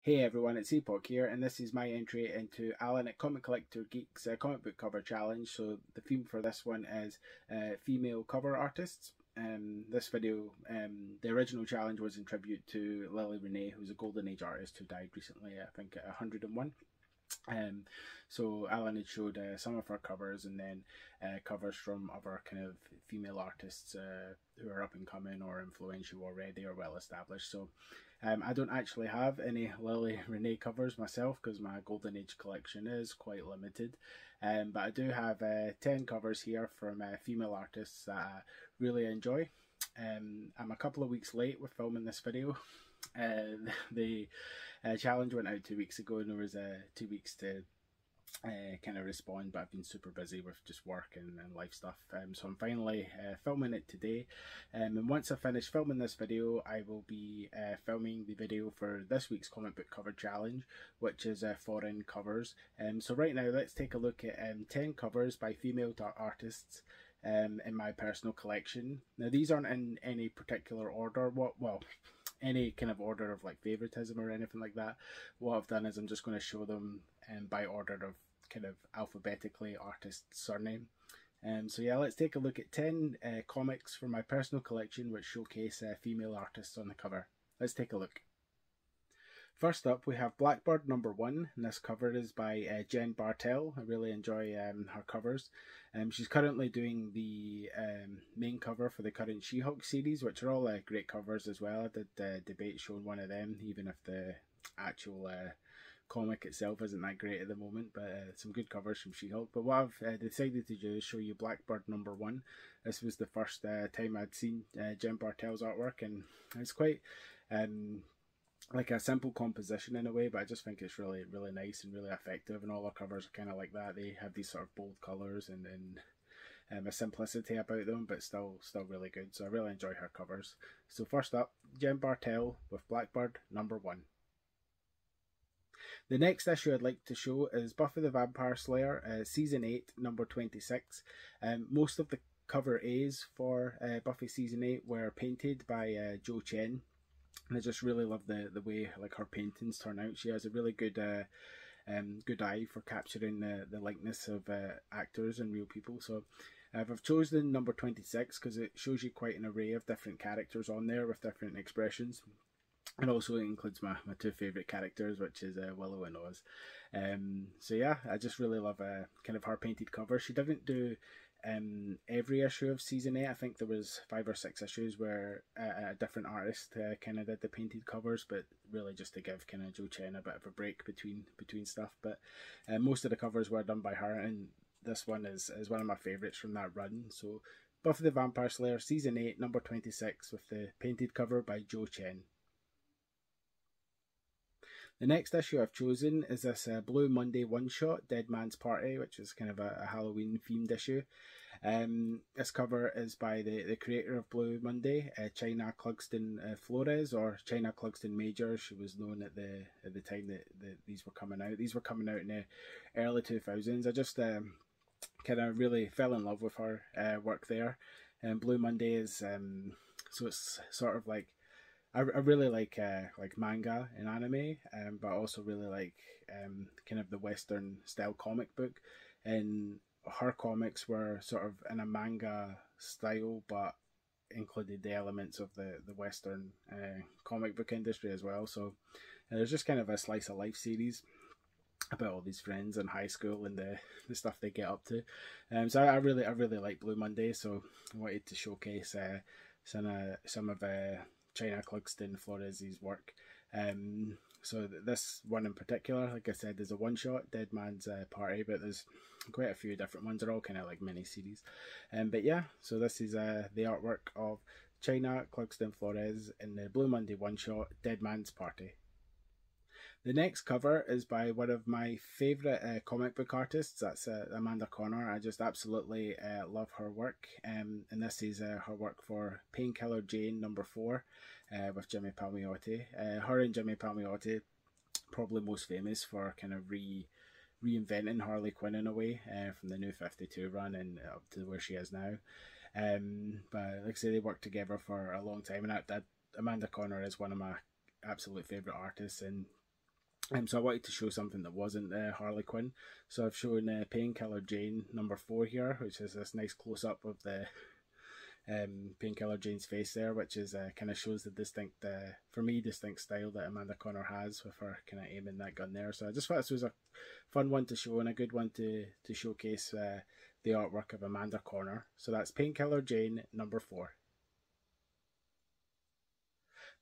Hey everyone, it's Epoch here, and this is my entry into Alan at Comic Collector Geek's comic book cover challenge. So the theme for this one is female cover artists. This video, the original challenge was in tribute to Lily Renee, who's a Golden Age artist who died recently, I think at 101. So Alan had showed some of her covers, and then covers from other kind of female artists who are up and coming or influential already or well established. So I don't actually have any Lily Renee covers myself because my Golden Age collection is quite limited, but I do have 10 covers here from female artists that I really enjoy. I'm a couple of weeks late with filming this video. The challenge went out 2 weeks ago, and there was 2 weeks to kind of respond, but I've been super busy with just work and life stuff, so I'm finally filming it today, and once I finish filming this video I will be filming the video for this week's comic book cover challenge, which is foreign covers. So right now let's take a look at 10 covers by female artists in my personal collection. Now these aren't in any particular order, any kind of order of like favoritism or anything like that. What I've done is I'm just going to show them by order of kind of alphabetically artist surname. So yeah, let's take a look at 10 comics from my personal collection which showcase female artists on the cover. Let's take a look. First up, we have Blackbird #1, and this cover is by Jen Bartel. I really enjoy her covers. She's currently doing the main cover for the current She-Hulk series, which are all great covers as well. I did debate showing one of them, even if the actual comic itself isn't that great at the moment, but some good covers from She-Hulk. But what I've decided to do is show you Blackbird #1. This was the first time I'd seen Jen Bartel's artwork, and it's quite like a simple composition in a way, but I just think it's really nice and really effective, and all our covers are kind of like that. They have these sort of bold colours and a simplicity about them, but still really good. So I really enjoy her covers. So first up, Jen Bartel with Blackbird #1. The next issue I'd like to show is Buffy the Vampire Slayer, Season 8, number 26. Most of the cover A's for Buffy Season 8 were painted by Jo Chen. And I just really love the way like her paintings turn out. She has a really good good eye for capturing the likeness of actors and real people. So I've chosen number 26 because it shows you quite an array of different characters on there with different expressions. And also it includes my two favourite characters, which is Willow and Oz. So yeah, I just really love kind of her painted cover. She didn't do every issue of Season 8. I think there was 5 or 6 issues where a different artist kind of did the painted covers, but really just to give kind of Jo Chen a bit of a break between stuff. But most of the covers were done by her, and this one is one of my favourites from that run. So Buffy the Vampire Slayer Season 8 number 26 with the painted cover by Jo Chen. The next issue I've chosen is this Blue Monday one-shot, Dead Man's Party, which is kind of a Halloween-themed issue. This cover is by the creator of Blue Monday, China Clugston Flores, or China Clugston Major. She was known at the time that these were coming out. These were coming out in the early 2000s. I just kind of really fell in love with her work there. Blue Monday is so it's sort of like I really like manga and anime, but I also really like kind of the Western style comic book. And her comics were sort of in a manga style, but included the elements of the Western comic book industry as well. So there's just kind of a slice of life series about all these friends in high school and the stuff they get up to. So I really like Blue Monday, so I wanted to showcase some of China Clugston Flores' work. So this one in particular, like I said, is a one-shot, Dead Man's Party, but there's quite a few different ones. They're all kind of like mini-series. But yeah, so this is the artwork of China Clugston Flores in the Blue Monday one-shot, Dead Man's Party. The next cover is by one of my favourite comic book artists, that's Amanda Conner. I just absolutely love her work, and this is her work for Painkiller Jane #4 with Jimmy Palmiotti. Her and Jimmy Palmiotti probably most famous for kind of reinventing Harley Quinn in a way, from the New 52 run and up to where she is now. But like I say, they worked together for a long time, and Amanda Conner is one of my absolute favourite artists, and So I wanted to show something that wasn't Harley Quinn. So I've shown Painkiller Jane #4 here, which is this nice close up of the Painkiller Jane's face there, which is kind of shows the distinct, for me, distinct style that Amanda Connor has with her kind of aiming that gun there. So I just thought this was a fun one to show and a good one to showcase the artwork of Amanda Connor. So that's Painkiller Jane #4.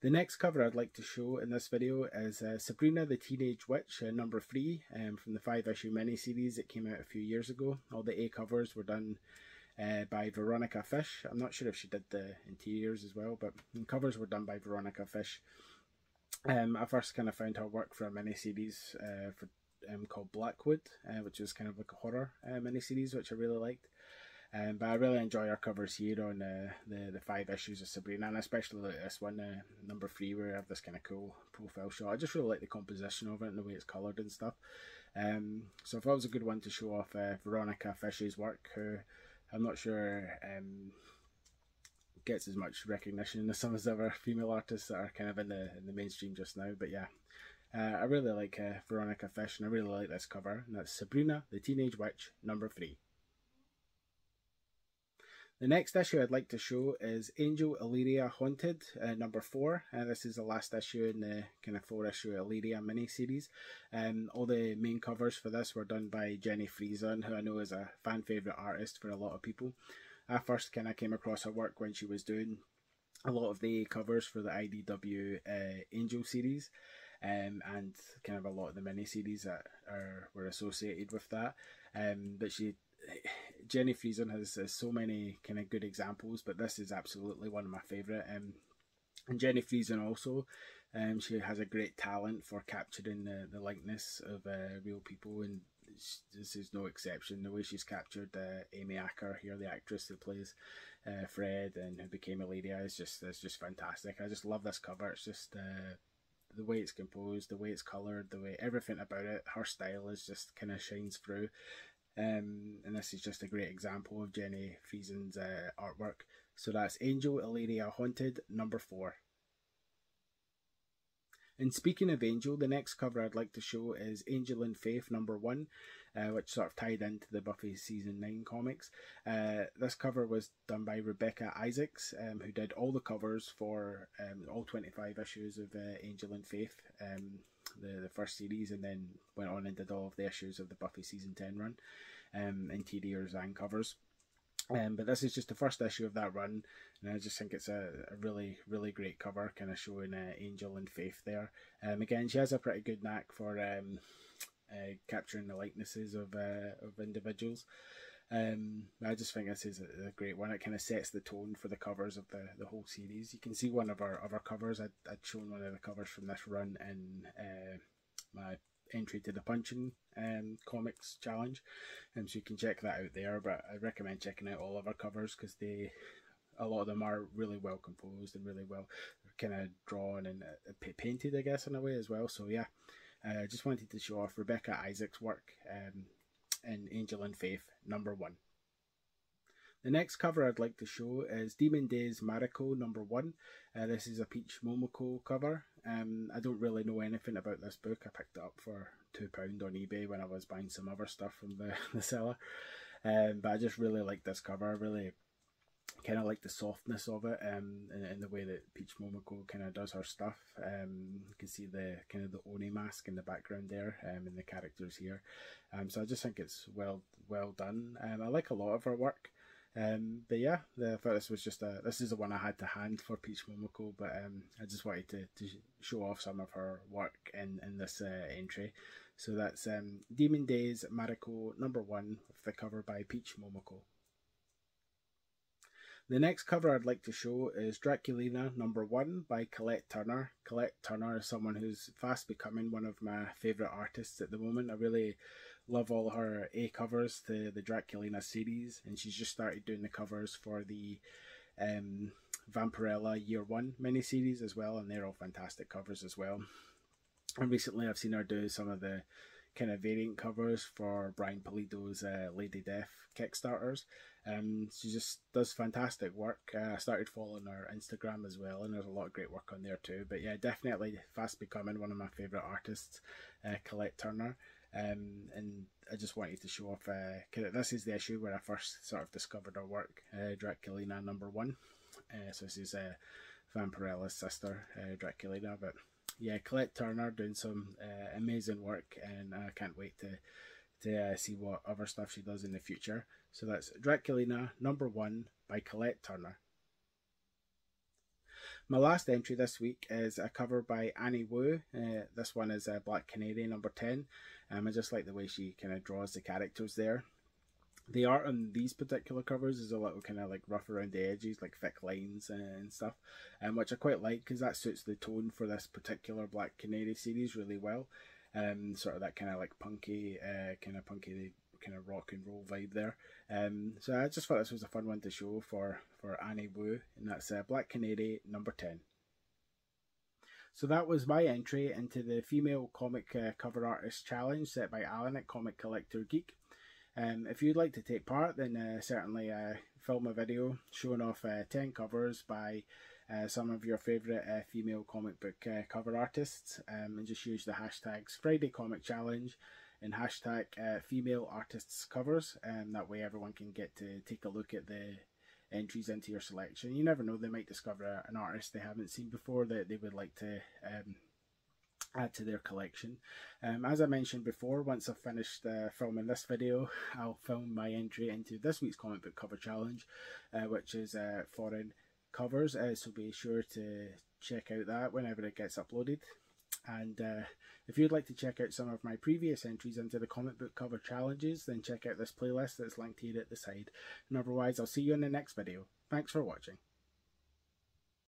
The next cover I'd like to show in this video is Sabrina the Teenage Witch #3 from the 5-issue miniseries that came out a few years ago. All the A covers were done by Veronica Fish. I'm not sure if she did the interiors as well, but the covers were done by Veronica Fish. I first kind of found her work for a miniseries called Blackwood, which was kind of like a horror miniseries, which I really liked. But I really enjoy our covers here on the 5 issues of Sabrina, and especially like this one, #3, where I have this kind of cool profile shot. I just really like the composition of it and the way it's coloured and stuff. So I thought it was a good one to show off Veronica Fish's work, who I'm not sure gets as much recognition as some of the other female artists that are kind of in the mainstream just now. But yeah, I really like Veronica Fish, and I really like this cover, and that's Sabrina the Teenage Witch #3. The next issue I'd like to show is Angel Illyria Haunted #4. This is the last issue in the kind of 4-issue Illyria miniseries. All the main covers for this were done by Jenny Frieson, who I know is a fan favourite artist for a lot of people. I first kind of came across her work when she was doing a lot of the covers for the IDW Angel series, and kind of a lot of the miniseries that were associated with that. But Jenny Frieson has so many kind of good examples, but this is absolutely one of my favourite. And Jenny Frieson also, she has a great talent for capturing the likeness of real people, and this is no exception. The way she's captured Amy Acker here, the actress who plays Fred and who became Illyria, is just fantastic. I just love this cover. It's just the way it's composed, the way it's coloured, the way everything about it, her style is just kind of shines through. And this is just a great example of Jenny Frieson's artwork. So that's Angel Illyria Haunted #4. And speaking of Angel, the next cover I'd like to show is Angel in Faith #1, which sort of tied into the Buffy Season 9 comics. This cover was done by Rebecca Isaacs, who did all the covers for all 25 issues of Angel in Faith, the first series, and then went on and did all of the issues of the Buffy Season 10 run, interiors and covers. But this is just the first issue of that run, and I just think it's a really, really great cover, kind of showing Angel in Faith there. Again, she has a pretty good knack for capturing the likenesses of individuals. I just think this is a great one. It kind of sets the tone for the covers of the whole series. You can see one of our covers. I'd shown one of the covers from this run in my entry to the Punching Comics Challenge, and so you can check that out there. But I recommend checking out all of our covers, because a lot of them are really well composed and really well kind of drawn and painted, I guess, in a way as well. So yeah, I just wanted to show off Rebecca Isaacs' work in Angel in Faith #1. The next cover I'd like to show is Demon Days Mariko #1. This is a Peach Momoko cover. I don't really know anything about this book. I picked it up for £2 on eBay when I was buying some other stuff from the seller. But I just really like this cover. I really kind of like the softness of it, and the way that Peach Momoko kind of does her stuff. You can see the kind of the Oni mask in the background there, and the characters here. So I just think it's well done. I like a lot of her work. But yeah, I thought this was this is the one I had to hand for Peach Momoko, but I just wanted to show off some of her work in this entry. So that's Demon Days Mariko #1 with the cover by Peach Momoko. The next cover I'd like to show is Draculina #1 by Colette Turner. Colette Turner is someone who's fast becoming one of my favourite artists at the moment. I really love all her A covers to the Draculina series, and she's just started doing the covers for the Vampirella Year 1 miniseries as well, and they're all fantastic covers as well. And recently I've seen her do some of the kind of variant covers for Brian Pulido's Lady Death Kickstarters. She just does fantastic work. I started following her Instagram as well, and there's a lot of great work on there too. But yeah, definitely fast becoming one of my favourite artists, Colette Turner. And I just wanted to show off, this is the issue where I first sort of discovered her work, Draculina #1. So this is Vampirella's sister, Draculina. But yeah, Colette Turner doing some amazing work, and I can't wait to see what other stuff she does in the future. So that's Draculina #1 by Colette Turner. My last entry this week is a cover by Annie Wu. This one is Black Canary #10. I just like the way she kind of draws the characters there. The art on these particular covers is a little kind of like rough around the edges, like thick lines and stuff, which I quite like because that suits the tone for this particular Black Canary series really well. Sort of that kind of like punky, kind of rock and roll vibe there. So I just thought this was a fun one to show for Annie Wu, and that's Black Canary #10. So that was my entry into the female comic cover artist challenge set by Alan at Comic Collector Geek. If you'd like to take part, then certainly film a video showing off 10 covers by some of your favourite female comic book cover artists, and just use the hashtags Friday Comic Challenge and hashtag female artists covers, and that way everyone can get to take a look at the entries into your selection. You never know, they might discover an artist they haven't seen before that they would like to add to their collection. As I mentioned before, once I've finished filming this video, I'll film my entry into this week's comic book cover challenge, which is foreign covers, so be sure to check out that whenever it gets uploaded. And if you'd like to check out some of my previous entries into the comic book cover challenges, then check out this playlist that's linked here at the side. And otherwise, I'll see you in the next video. Thanks for watching.